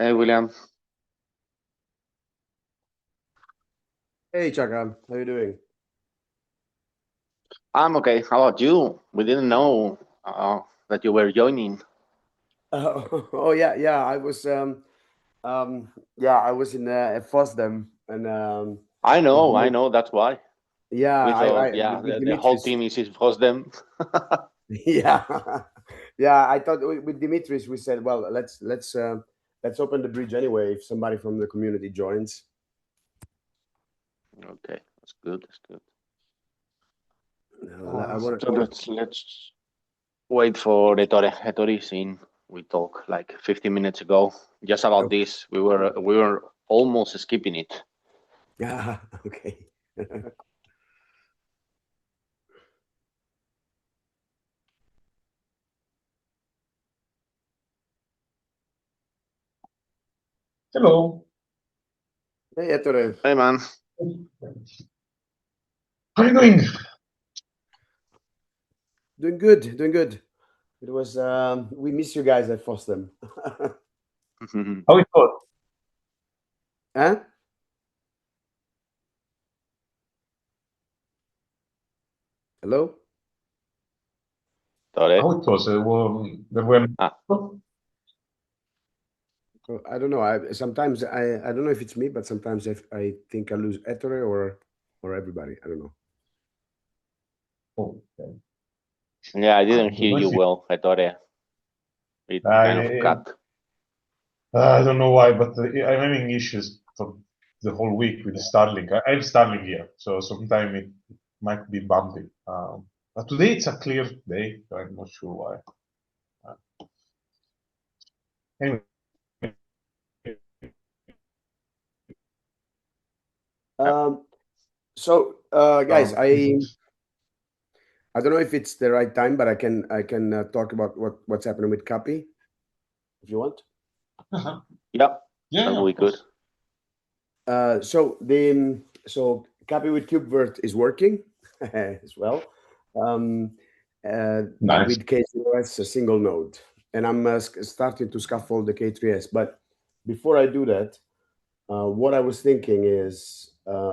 Hey, William. Hey, Chaka, how you doing? I'm okay. How about you? We didn't know that you were joining. Oh yeah, I was in FOSDEM, and with I know. That's why yeah, we thought, I yeah, with the whole Dimitris, team is for them. yeah, yeah. I thought with Dimitris we said, well, let's open the bridge anyway. If somebody from the community joins, Okay, that's good. That's good. I want So let's wait for Ettore. Ettore is in. We talked like 15 minutes ago just about to. this. We were almost skipping it. Yeah, okay. Hello. Hey, Ettore. Hey, man. How are you doing? Doing good, doing good. It was we miss you guys at FOSDEM. How it was? Huh? Hello? Ettore. How it was? There were. Ah, I don't know. I don't know if it's me, but sometimes I think I lose Ettore or everybody. I don't know. Oh, okay. yeah, I didn't The hear you noise well, Ettore. It kind of I, cut. I don't know why, but I'm having issues for the whole week with Starlink. I have Starlink here, so sometimes it might be bumpy. But today it's a clear day, so I'm not sure why. Anyway, Um, guys, um, I don't know if it's the right time, but I can talk about what's happening with CAPI if you want. Yeah, yeah, that would of be good. course. So CAPI with KubeVirt is working as well, um, but Nice. with K3s a single node, and I'm starting to scaffold the K3s. But before I do that, what I was thinking is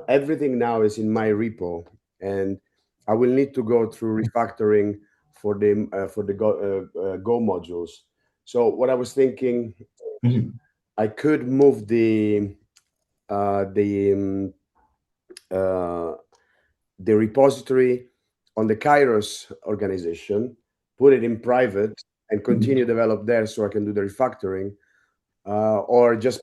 everything now is in my repo, and I will need to go through refactoring for the Go modules. So what I was thinking, Mhm. I could move the uh, the repository on the Kairos organization, put it in private, and continue develop there, so I can do the refactoring, uh, or just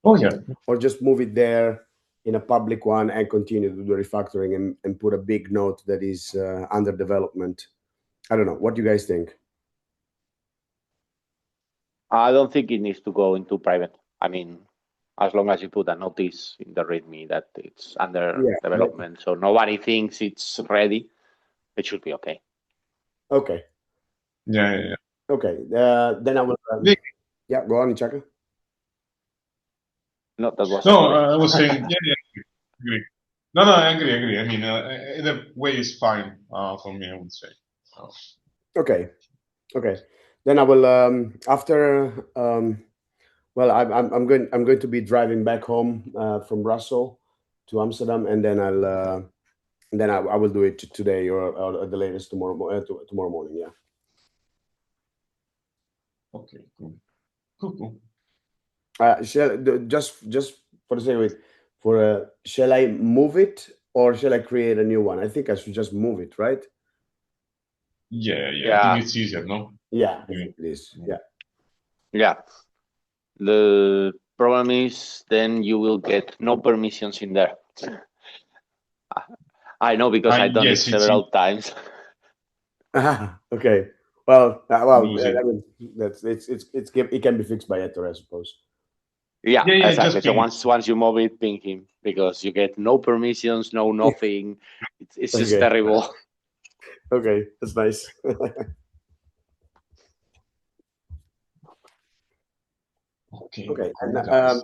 Oh, yeah. or just move it there in a public one and continue to do the refactoring and put a big note that is under development. I don't know. What do you guys think? I don't think it needs to go into private. I mean, as long as you put a notice in the README that it's under Yeah. development, so nobody thinks it's ready, it should be okay. Okay. Yeah, yeah, yeah. Okay. Then I will. Yeah. Go on, Chaka. No, that was a No, story. I was saying, yeah, yeah, agree. No, I agree. I mean, either way is fine for me, I would say. Uh, Okay. Okay. Then I will. After. Well, I'm going to be driving back home from Brussels to Amsterdam, and then I will do it today or at the latest tomorrow tomorrow morning. Yeah. okay, cool. Cool. Just for the sake of it, shall I move it or shall I create a new one? I think I should just move it, right? Yeah. I think Yeah, it's easier, no? Yeah, I Yeah. think it is. Yeah. yeah. The problem is then you will get no permissions in there. I know because I've done it Yes, it's several times. Okay. Well. losing. I mean, it can be fixed by Ettore, I suppose. Yeah, Yeah, exactly. just So ping. once you move it, ping him because you get no permissions, no nothing. It's just Okay. terrible. Okay, that's nice. Okay, Okay, cool, guys.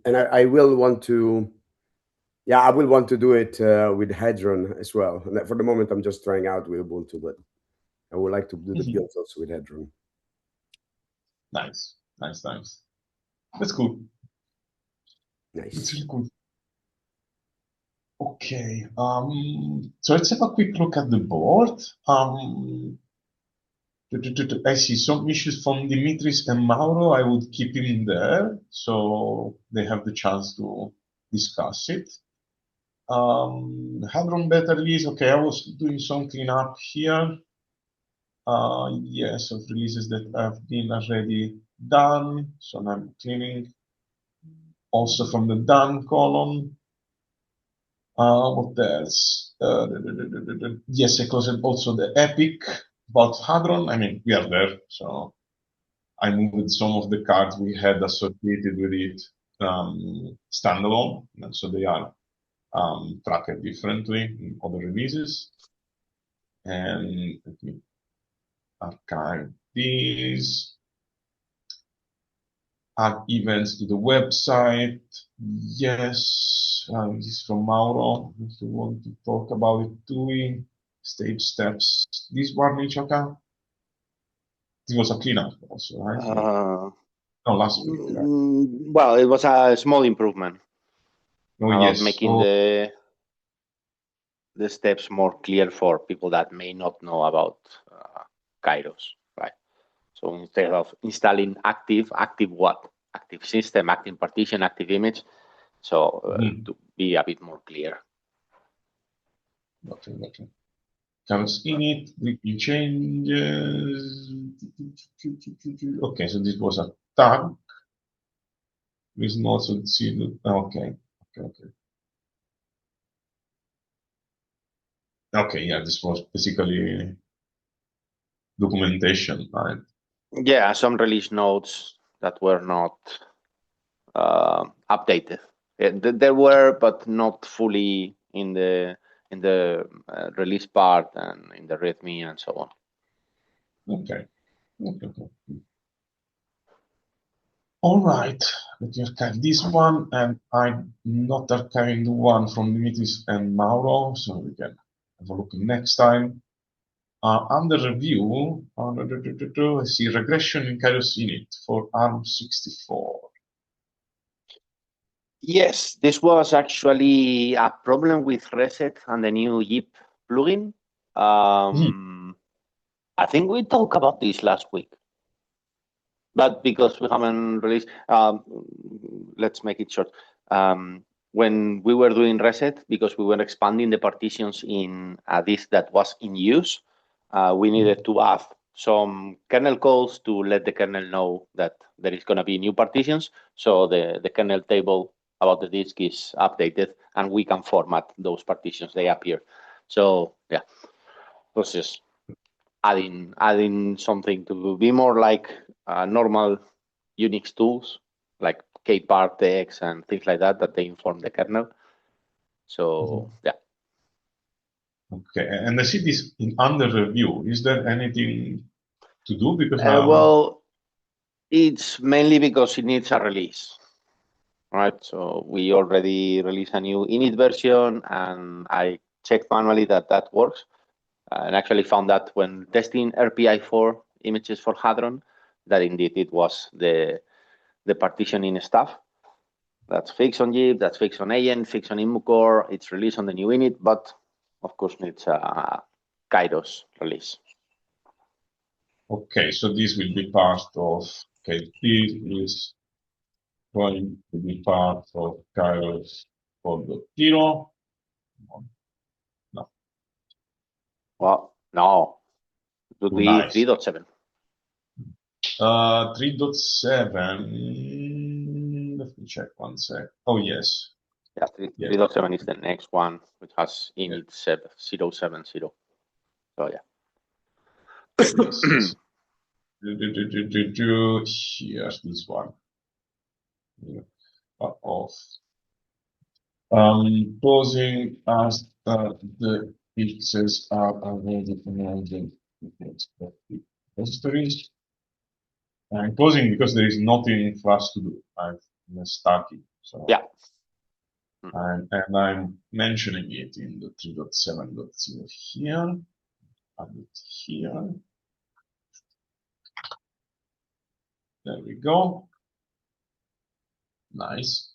and I will want to. Yeah, I will want to do it with Hadron as well. And for the moment, I'm just trying out with Ubuntu, but I would like to do the Mhm. builds also with Hadron. Nice. Nice. That's cool. It's Nice. really cool. Okay. So let's have a quick look at the board. I see some issues from Dimitris and Mauro. I would keep him there so they have the chance to discuss it. Hadron beta release. Okay, I was doing some cleanup here. Yes, of releases that have been already done. So I'm cleaning also from the done column. What else? Yes, I closed also the epic about Hadron. I mean, we are there, so I moved some of the cards we had associated with it standalone, and so they are tracked differently in other releases. And let me archive these. Add events to the website. Yes, this is from Mauro. If you want to talk about it, doing stage steps. This one, Michoka? This was a cleanup also, right? No, last week, right? Well, it was a small improvement Oh, about yes. making the steps more clear for people that may not know about Kairos, right? So instead of installing active what? Active system, active partition, active image. So to be a bit more clear. Okay. Comes in it, we changes. Okay, so this was a tag. We can also see the, okay. Okay, yeah, this was basically documentation, right? Yeah, some release notes that were not updated. There were, but not fully in the release part and in the README and so on. Okay. All right, let me archive this one, and I'm not archiving the one from Dimitris and Mauro, so we can have a look next time. Under review, I see regression in Kairos init for ARM64. Yes, this was actually a problem with Reset and the new YIP plugin. I think we talked about this last week, but because we haven't released, let's make it short. When we were doing Reset, because we were expanding the partitions in a disk that was in use, we needed to add some kernel calls to let the kernel know that there is going to be new partitions. So the kernel table about the disk is updated and we can format those partitions. They appear. So yeah, it was just adding something to be more like normal Unix tools like kpartx and things like that they inform the kernel. So yeah. Okay, and I see this in under review. Is there anything to do? Because well, it's mainly because it needs a release, right? So we already released a new init version, and I checked manually that works, and actually found that when testing RPI4 images for Hadron, that indeed it was the partitioning stuff. That's fixed on YIP, that's fixed on AN, fixed on ImmuCore. It's released on the new init, but of course needs a Kairos release. okay, so this will be part of K3 is going to be part of Kairos 4.0. No. Well, no. It would be Nice. 3.7. 3.7. Let me check one sec. Oh, yes. Yeah, 3.7 is the next one, which has init 070. So yeah. Yes. Here's this one. Off. Closing as the fixes are already in the histories. And closing because there is nothing for us to do. I'm starting. So yeah. and I'm mentioning it in the 3.7.0 here. Add it here. There we go. Nice.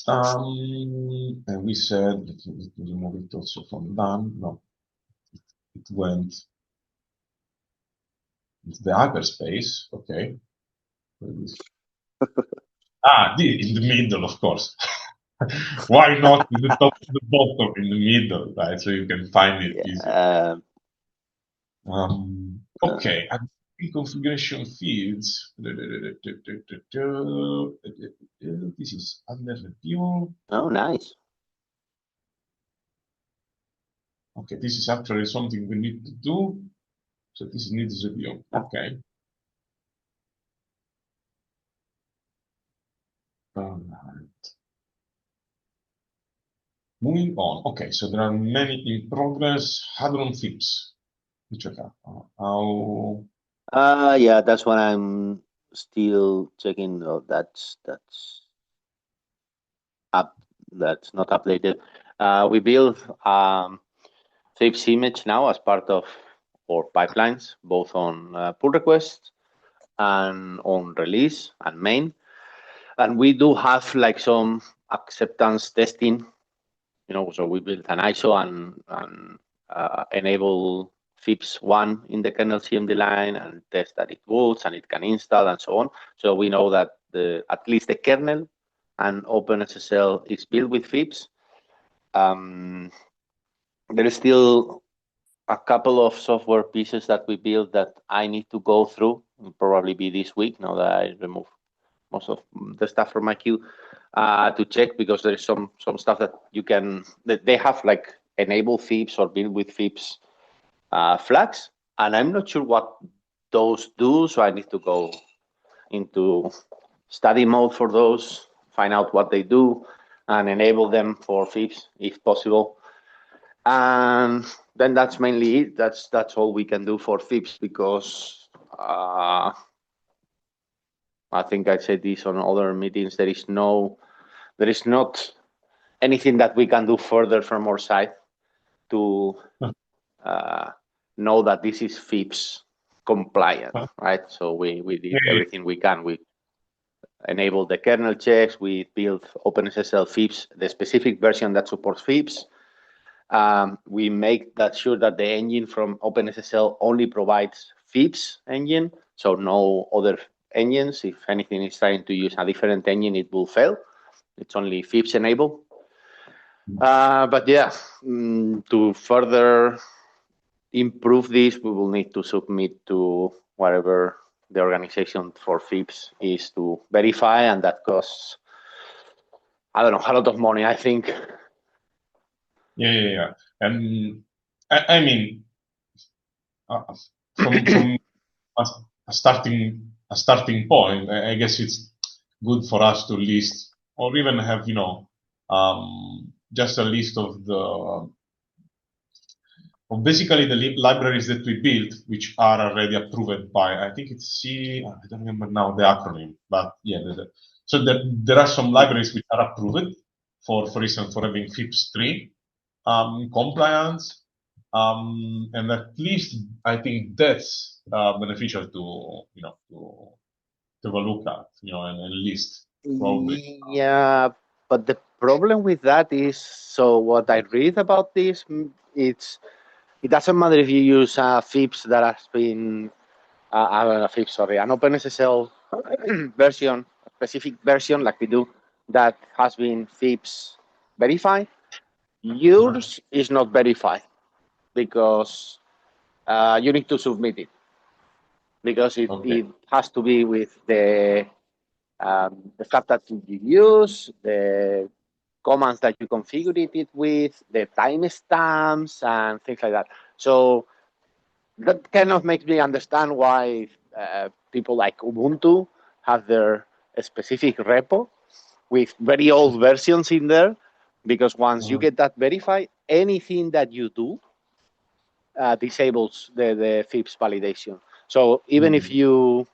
And we said, let me remove it also from done. No, it went into the hyperspace. Okay. in the middle, of course. Why not in the top, the bottom, in the middle, right? So you can find it easily. Okay, and configuration fields. This is under review. Oh, nice. Okay, this is actually something we need to do. So this needs review. Okay. All right. Moving on. Okay, so there are many in progress. Hadron FIPS. Check out how. Yeah, that's what I'm still checking. Oh, that's up. That's not updated. We build FIPS image now as part of our pipelines, both on pull request and on release and main. And we do have like some acceptance testing, so we built an ISO and enable FIPS1 in the kernel CMD line and test that it works and it can install and so on. So we know that at least the kernel and OpenSSL is built with FIPS. There is still a couple of software pieces that we built that I need to go through. It'll probably be this week now that I remove most of the stuff from my queue to check, because there is some stuff that they have like enable FIPS or build with FIPS flags, and I'm not sure what those do. So I need to go into study mode for those, find out what they do, and enable them for FIPS if possible. And then that's mainly it. That's all we can do for FIPS, because I think I said this on other meetings. There is not anything that we can do further from our side to know that this is FIPS compliant, right? So we did everything we can. We enabled the kernel checks. We built OpenSSL FIPS, the specific version that supports FIPS. We make that sure that the engine from OpenSSL only provides FIPS engine, so no other engines. If anything is trying to use a different engine, it will fail. It's only FIPS enabled. But yeah, to further improve this, we will need to submit to whatever the organization for FIPS is to verify, and that costs, I don't know, a lot of money, I think. Yeah. And I mean, from a starting point, I guess it's good for us to list, or even have, just a list of basically the libraries that we built, which are already approved by, I think it's I don't remember now the acronym, but yeah. So there are some libraries which are approved for instance, for having FIPS3 compliance, and at least I think that's beneficial to have a look at, and list probably. Yeah, but the problem with that is, so what I read about this, it doesn't matter if you use a FIPS that has been an OpenSSL version, a specific version like we do, that has been FIPS verified. Yours is not verified because you need to submit it, because it has to be with the stuff that you use, the commands that you configured it with, the timestamps and things like that. So that kind of makes me understand why people like Ubuntu have their specific repo with very old versions in there, because once you get that verified, anything that you do disables the FIPS validation. So even if you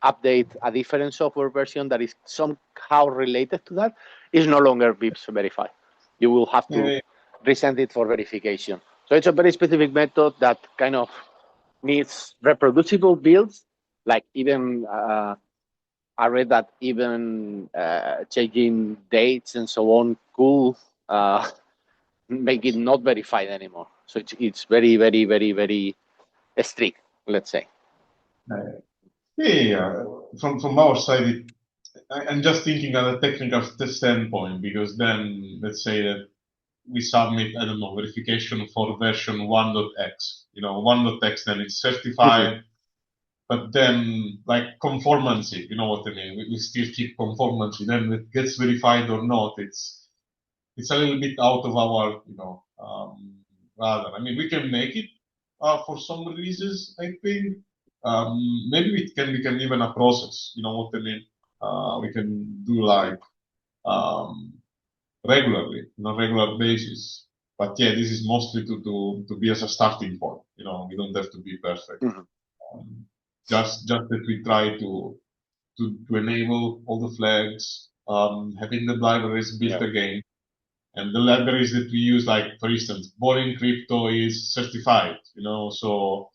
update a different software version that is somehow related to that, is no longer FIPS verified. You will have to resend it for verification. So it's a very specific method that kind of needs reproducible builds, like even I read that even changing dates and so on could make it not verified anymore. So it's very, very, very, very strict, let's say. Yeah. From our side, I'm just thinking on a technical standpoint, because then let's say that we submit, I don't know, verification for version 1.x. 1.x, then it's certified. But then, like conformancy, you know what I mean? We still keep conformancy. Then it gets verified or not. It's a little bit out of our, radar. I mean, we can make it for some releases, I think. Maybe it can become even a process. You know what I mean? We can do like regularly, on a regular basis. But yeah, this is mostly to be as a starting point. We don't have to be perfect. Just that we try to enable all the flags, having the libraries built again, and the libraries that we use, like for instance, Boring Crypto is certified. So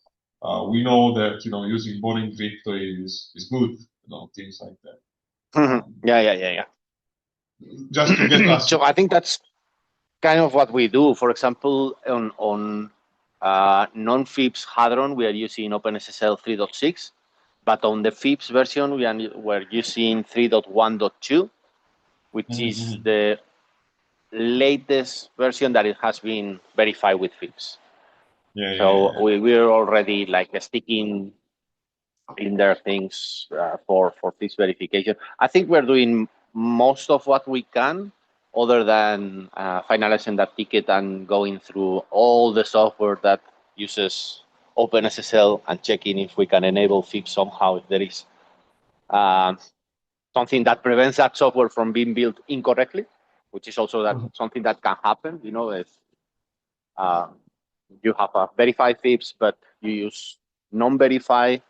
we know that using Boring Crypto is good. Things like that. Yeah. Just to get us. So I think that's kind of what we do. For example, on non-FIPS Hadron, we are using OpenSSL 3.6, but on the FIPS version, we're using 3.1.2, which is the latest version that it has been verified with FIPS. So we're already like sticking in their things for FIPS verification. I think we're doing most of what we can, other than finalizing that ticket and going through all the software that uses OpenSSL and checking if we can enable FIPS somehow, if there is something that prevents that software from being built incorrectly, which is also something that can happen. If you have a verified FIPS, but you use non-verified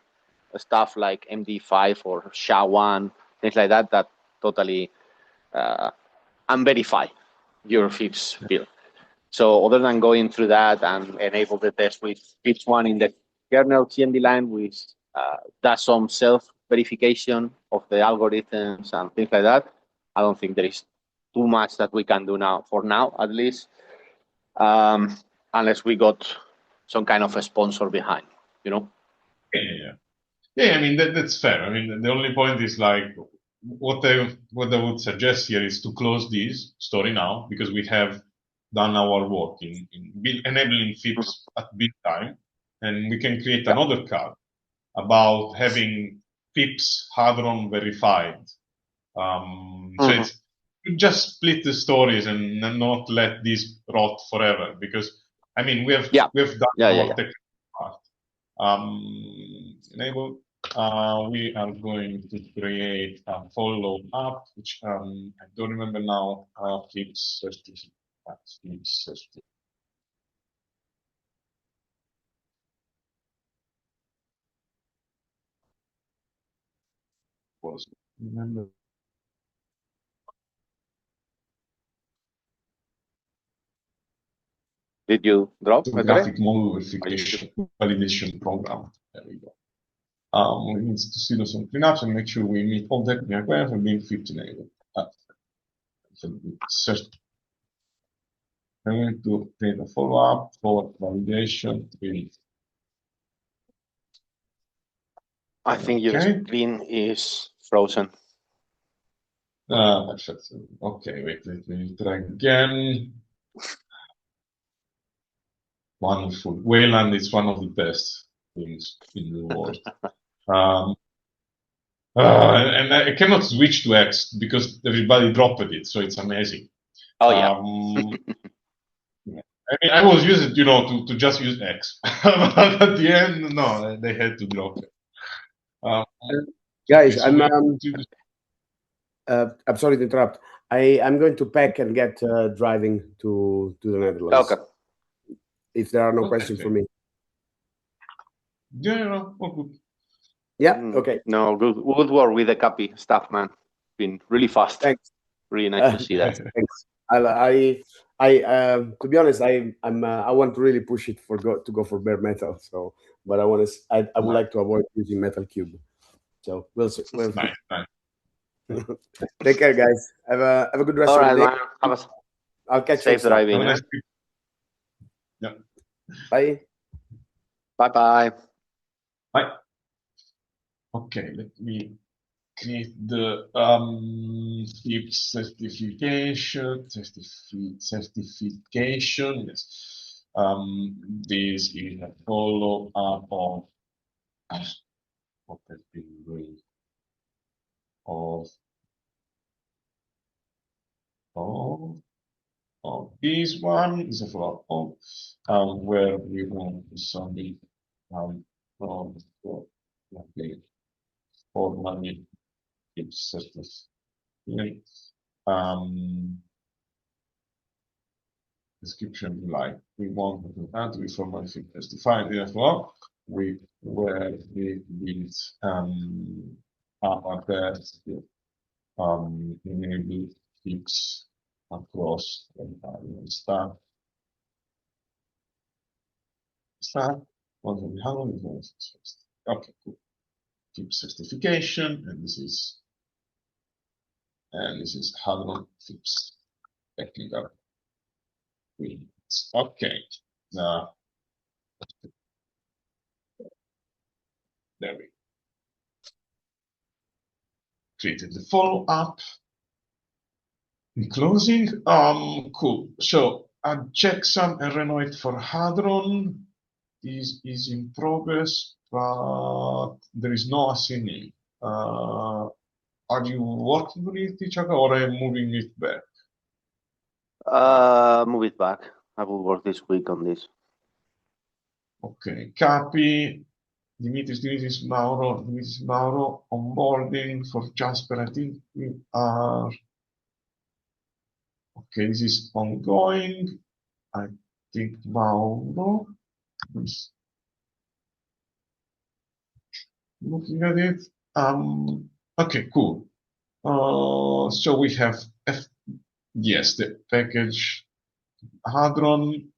stuff like MD5 or SHA-1, things like that, that totally unverify your FIPS build. So other than going through that and enable the test with FIPS1 in the kernel CMD line, which does some self-verification of the algorithms and things like that, I don't think there is too much that we can do now, for now at least, unless we got some kind of a sponsor behind, Yeah, I mean, that's fair. I mean, the only point is like, what I would suggest here is to close this story now, because we have done our work in enabling FIPS at build time, and we can create another card about having FIPS Hadron verified. So it's just split the stories and not let this rot forever, because I mean we've done our technical part. Enable. We are going to create a follow-up, which I don't remember now. FIPS certificate. Was remember. Did you drop graphic model verification validation program? There we go. We need to see those on cleanups and make sure we meet all technical requirements and being FIPS enabled. I'm going to create a follow-up for validation. I think your screen is frozen. Okay, wait, let me try again. Wonderful. Wayland is one of the best things in the world. And I cannot switch to X because everybody dropped it, so it's amazing. Oh yeah. I mean, I was using, to just use X, but at the end, no, they had to drop it. Guys, I'm sorry to interrupt. I'm going to pack and get driving to the Netherlands. Okay. If there are no questions for me. Yeah, good. Yeah. Okay. No, good work with the CAPI staff, man. Been really fast. Thanks. Really nice to see that. Thanks. To be honest, I want to really push it to go for bare metal. So, but I want to. I would like to avoid using metal cube. So we'll see. Nice. Take care, guys. Have a good rest All of right, the day. man. Have a I'll catch safe you. driving. Have a nice week. Yeah. Bye. Bye. Bye. Okay, let me create the FIPS certification. Certification. Yes. This is a follow up of what has been doing of this one is a follow up of where we want to submit from the formally FIPS certificate. Description like we want to add to be formally specified therefore where we build our test enable FIPS across start once we have okay, cool. FIPS certification, and this is Hadron FIPS technical. Okay, now there we created the follow up. In closing, cool. So a checksum and renovate for Hadron is in progress, but there is no assigning. Are you working on it, Tichaka, or am I moving it back? Move it back. I will work this week on this. Okay, CAPI, Dimitris Mauro, onboarding for Jasper. I think we are. Okay, this is ongoing. I think Mauro is looking at it. Okay, cool. So we have yes, the package Hadron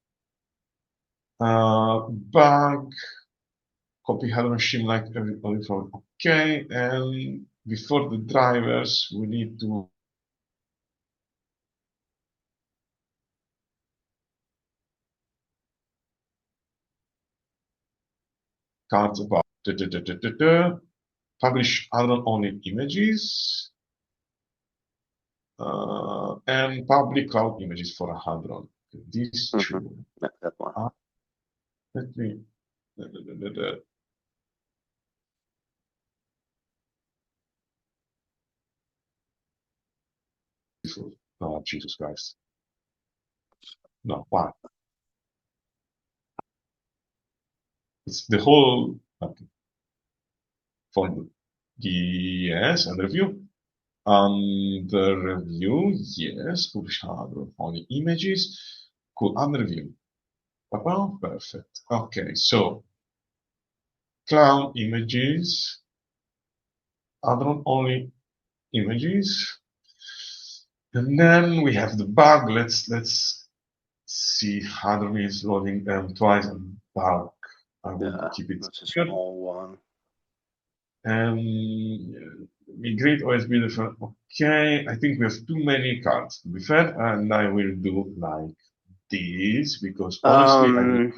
bug, copy Hadron shim like everybody from okay, and before the drivers, we need to cards about publish Hadron only images and public cloud images for a Hadron. These two. That one. Let me. Oh, Jesus Christ. No, why? It's the whole. Okay. For yes, and review. The review, yes, publish Hadron only images. Cool, under review. Oh, perfect. Okay, so cloud images, Hadron only images, and then we have the bug. Let's see. Hadron is loading them twice and bug. I will keep it. That's a small one. And migrate OSB different. Okay, I think we have too many cards to be fair, and I will do like this because honestly,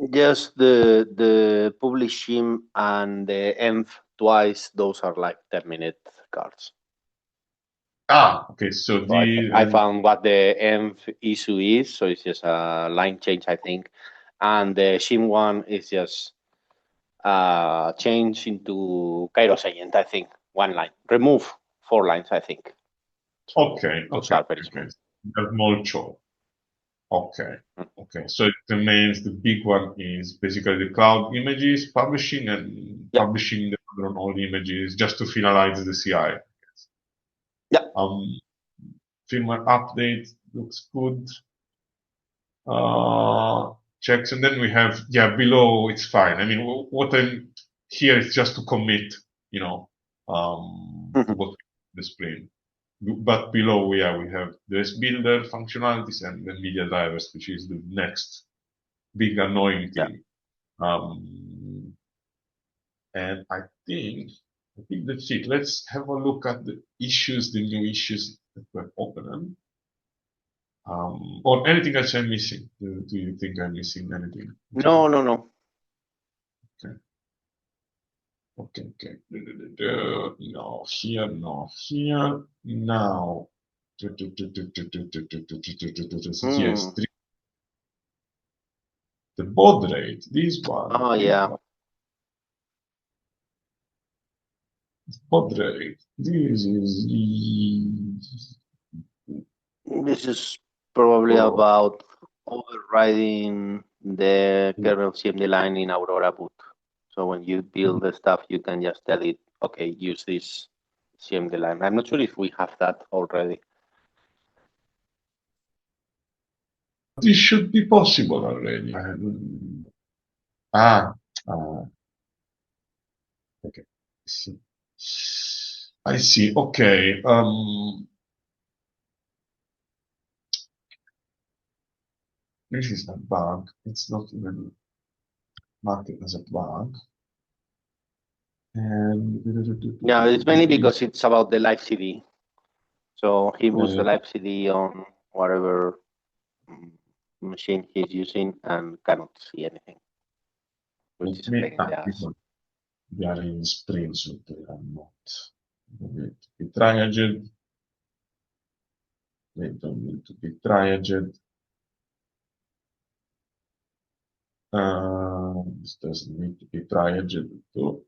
just the publishing and the env twice. Those are like 10-minute cards. Okay. So I found what the env issue is. So it's just a line change, I think, and the shim one is just change into Kairos agent. I think 1 line. Remove 4 lines. I think. So okay. Those are very small. That's more show. Okay. Okay. So it remains the big one is basically the cloud images publishing and publishing the all images just to finalize the CI. Yeah. Firmware update looks good. Checks, and then we have below it's fine. I mean, what I'm here is just to commit, to what the sprint. but below, yeah, we have this builder functionalities and the media drivers, which is the next big annoying thing. And I think that's it. Let's have a look at the issues, the new issues that were open. Or anything else I'm missing? Do you think I'm missing anything? No. Okay. No, here. Now. Yes, the baud rate, this one. Oh, yeah. Baud rate. This is probably about overriding the kernel CMD line in Aurora boot. So when you build the stuff, you can just tell it, okay, use this CMD line. I'm not sure if we have that already. This should be possible already. Okay. I see. Okay. This is a bug. It's not even marked as a bug. And yeah, it's mainly because it's about the live CD. So he moves the live CD on whatever machine he's using and cannot see anything. Which is a pain in the ass. They are in sprints, so they are not. They need to be triaged. They don't need to be triaged. This doesn't need to be triaged too.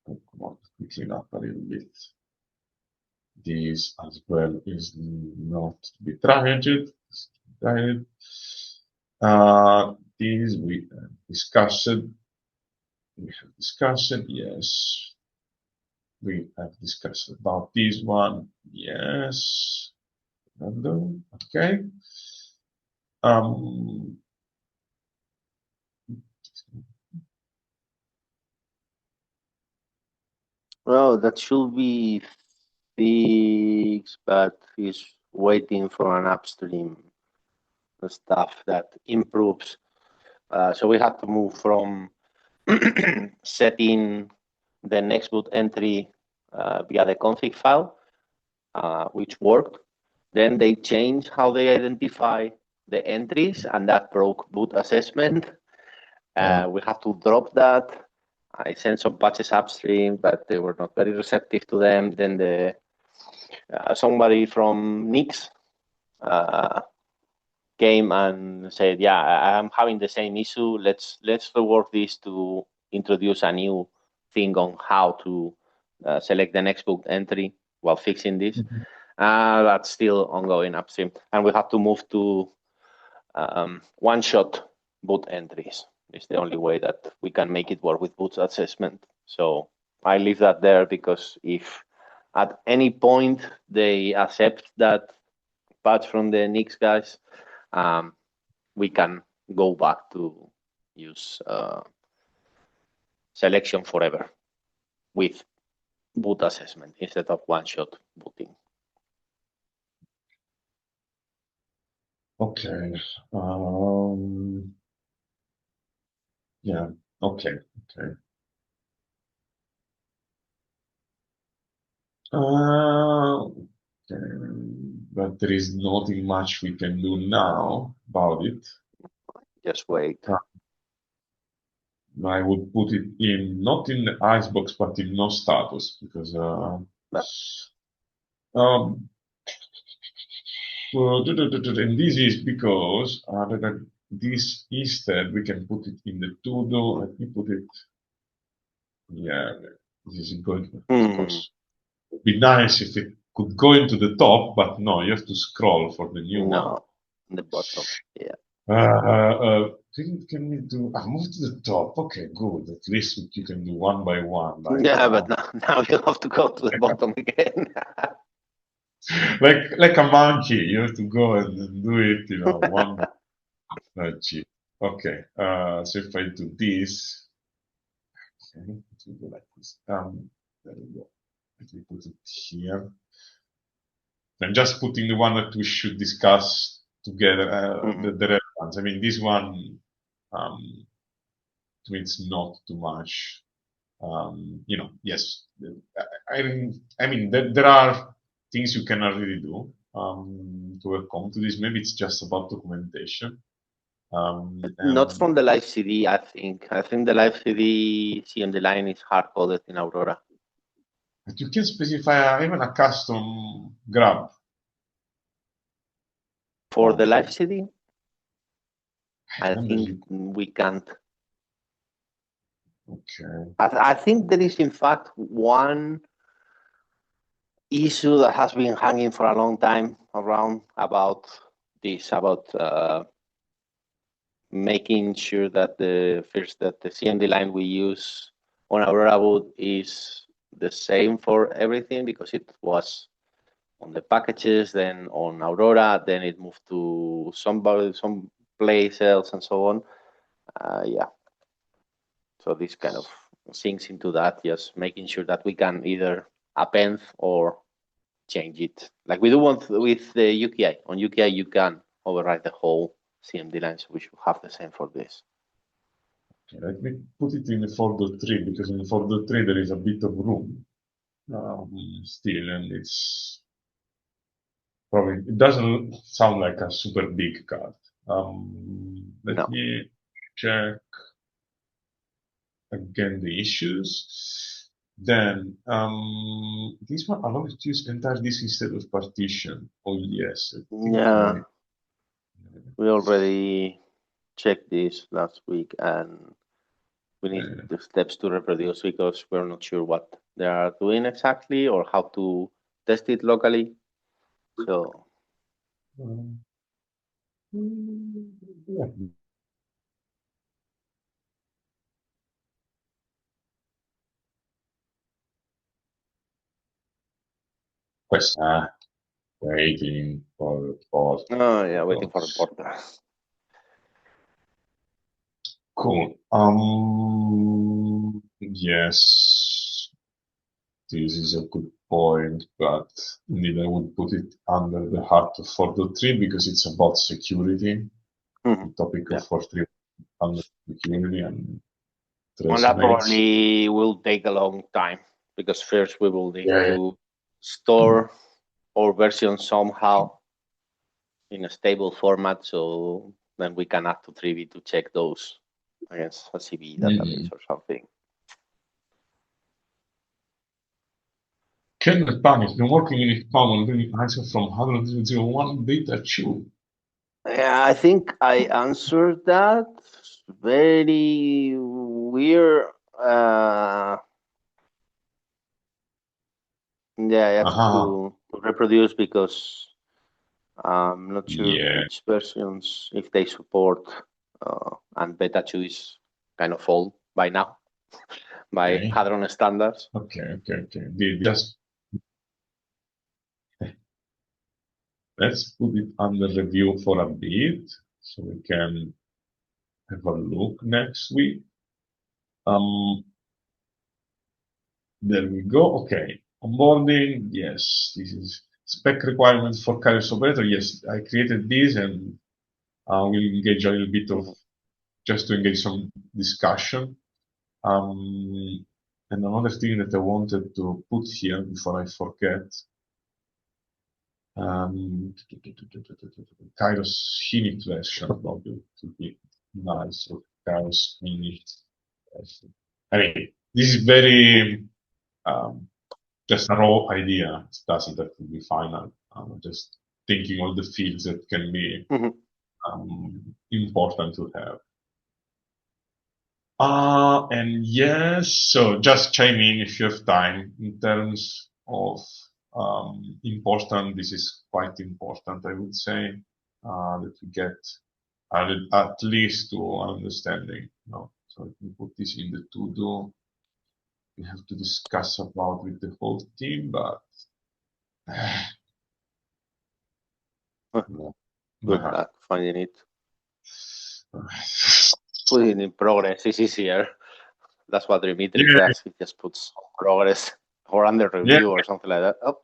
Come on, clean up a little bit. This as well is not to be triaged. This we discussed. We have discussed, yes. We have discussed about this one, yes. Okay. Well, that should be fixed, but he's waiting for an upstream stuff that improves. So we have to move from setting the next boot entry via the config file, which worked. Then they changed how they identify the entries, and that broke boot assessment. We have to drop that. I sent some patches upstream, but they were not very receptive to them. Then somebody from Nix came and said, "Yeah, I'm having the same issue. Let's rework this to introduce a new thing on how to select the next boot entry while fixing this." That's still ongoing upstream, and we have to move to one-shot boot entries. It's the only way that we can make it work with boot assessment. So I leave that there, because if at any point they accept that patch from the Nix guys, we can go back to use selection forever with boot assessment instead of one-shot booting. Okay. Yeah. Okay. But there is nothing much we can do now about it. Just wait. I would put it in, not in the icebox, but in no status, because and this is because this instead we can put it in the to-do. Let me put it. Yeah, this is going. Of course, it'd be nice if it could go into the top, but no, you have to scroll for the new one. No, the bottom. Yeah. Can we do? Move to the top. Okay, good. At least you can do one by one. Yeah, but now you have to go to the bottom again. like a monkey, you have to go and do it, one by one. Okay. So if I do this, okay, it will go like this. There we go. let me put it here. I'm just putting the one that we should discuss together, the relevance. I mean, this one, to me, it's not too much. Yes, I mean, there are things you can already do to welcome to this. Maybe it's just about documentation. Not from the live CD, I think. I think the live CD CMD line is hard-coded in Aurora. But you can specify even a custom grab. For the live CD? I think we can't. Okay. I think there is, in fact, one issue that has been hanging for a long time around about this, about making sure that the CMD line we use on Aurora boot is the same for everything, because it was on the packages, then on Aurora, then it moved to some place else and so on. Yeah. So this kind of sinks into that, just making sure that we can either append or change it. Like we do with the UKI. On UKI, you can override the whole CMD line, so we should have the same for this. Okay, let me put it in the 4.3, because in the 4.3 there is a bit of room still, and it's probably, it doesn't sound like a super big card. Let me check again the issues. Then this one allows to use entire disk instead of partition. Oh yes. Yeah. We already checked this last week, and we need the steps to reproduce because we're not sure what they are doing exactly or how to test it locally. So waiting for the report. Oh yeah, waiting for the reporter. Cool. Yes, this is a good point, but indeed I would put it under the heart of 4.3 because it's about security. The topic of 4.3 under security and that probably will take a long time because first we will need to store our version somehow in a stable format, so then we can add to 3V to check those against a CVE database or something. Kernel Planning has been working in it on doing answer from Hadron 001 beta 2. Yeah, I think I answered that. Very weird. Yeah, I have to reproduce because I'm not sure which versions, if they support, and beta 2 is kind of old by now, by Hadron standards. Okay. Just let's put it under review for a bit so we can have a look next week. There we go. Okay. Onboarding. Yes. This is spec requirements for Kairos operator. Yes. I created this and we'll engage a little bit of just to engage some discussion. And another thing that I wanted to put here before I forget. Kairos init version probably would be nice. So Kairos init version. I mean, this is very just a raw idea. It doesn't have to be final. Just thinking all the fields that can be important to have. And yes, so just chime in if you have time in terms of important. This is quite important, I would say, that we get at least to understanding. So if we put this in the to-do, we have to discuss about with the whole team, but good luck finding it. Putting in progress is easier. That's what Dimitri does. He just puts progress. or under review or something like that. Oh.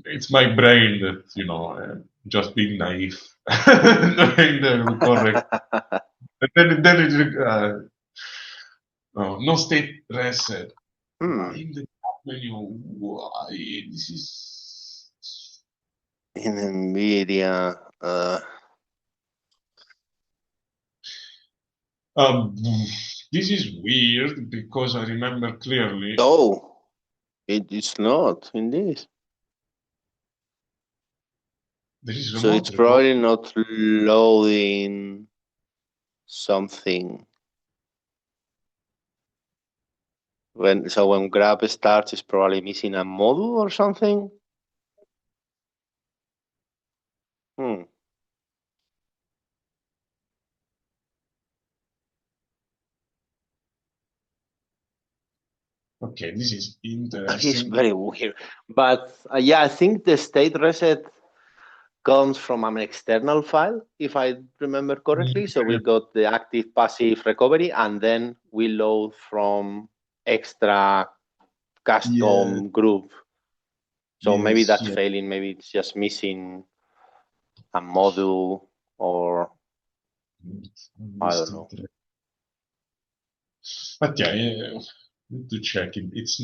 It's my brain that, you know, just being naive, knowing the correct. But then it no state reset. In the menu, why this is in NVIDIA. This is weird because I remember clearly. Oh, it is not in this. There is so it's probably not loading something. When grab starts, it's probably missing a module or something. Okay, this is interesting. It's very weird. But yeah, I think the state reset comes from an external file, if I remember correctly. So we got the active passive recovery, and then we load from extra custom group. So maybe that's failing. Maybe it's just missing a module, or I don't know. But yeah, need to check it. It's.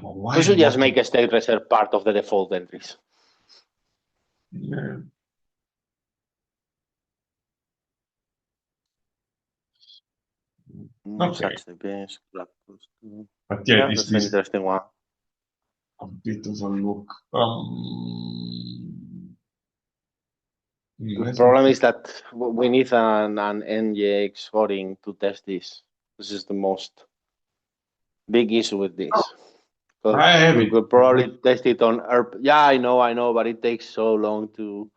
We should just make a state reset part of the default entries. Yeah. Okay. But yeah, that's an interesting one. A bit of a look. The problem is that we need an NGX voting to test this. This is the most big issue with this. We could probably test it on ERP. Yeah, I know, but it takes so long to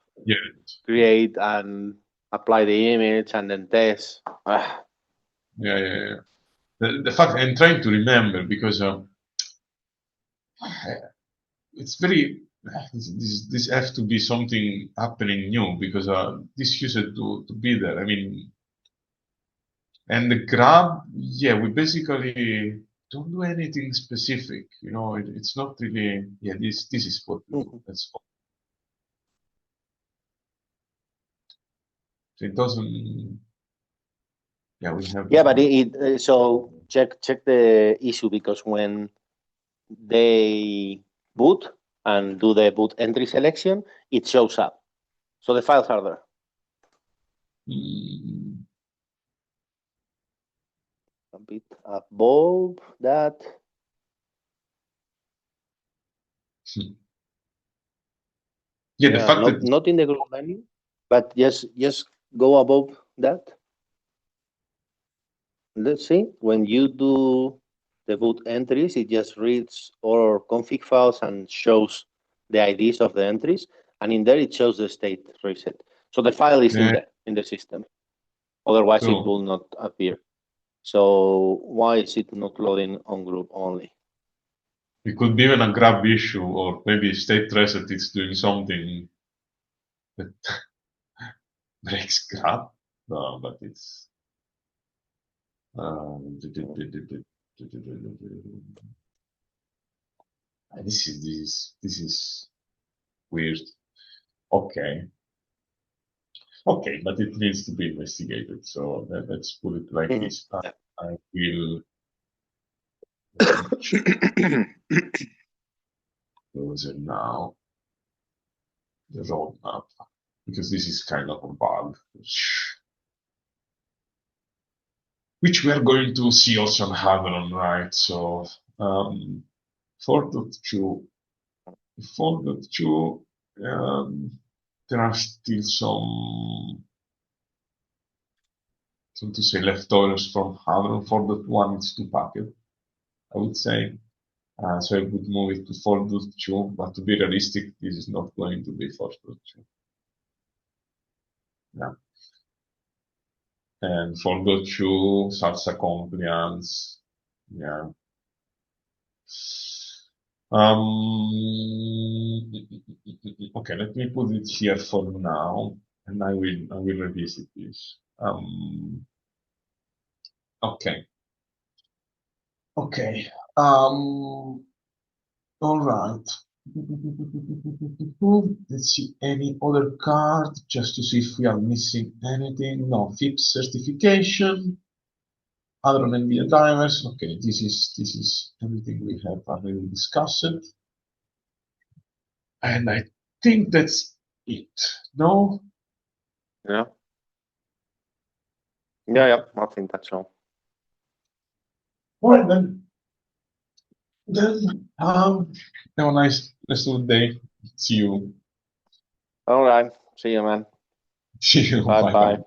create and apply the image and then test. Yeah. The fact I'm trying to remember because it's very. This has to be something happening new because this used to be there. I mean, and the grab, yeah, we basically don't do anything specific. You know, it's not really. Yeah, this is what we do. That's all. So it doesn't. Yeah, we have. Yeah, but so check the issue, because when they boot and do the boot entry selection, it shows up. So the files are there. A bit above that. Yeah, the fact that not in the group menu, but just go above that. Let's see, when you do the boot entries, it just reads all config files and shows the IDs of the entries, and in there it shows the state reset. So the file is in there in the system. Otherwise, it will not appear. So why is it not loading on group only? It could be even a grab issue, or maybe state reset is doing something that breaks grab. No, but it's. This is weird. Okay, but it needs to be investigated. So let's put it like this. I will close it now. The roadmap, because this is kind of a bug, which we are going to see also on Hadron, right? So 4.2, there are still some, so to say, leftovers from Hadron. 4.1 is too packed, I would say. So I would move it to 4.2, but to be realistic, this is not going to be 4.2. Yeah. And 4.2, salsa compliance. Yeah. Okay, let me put it here for now, and I will revisit this. Okay. Okay. All right. Let's see any other card just to see if we are missing anything. No, FIPS certification. Hadron NVIDIA drivers. Okay, this is everything we have already discussed. And I think that's it. No? Yeah. Yeah, I think that's all. All right, then. Have a nice rest of the day. See you. All right. See you, man. See you. Bye. Bye-bye.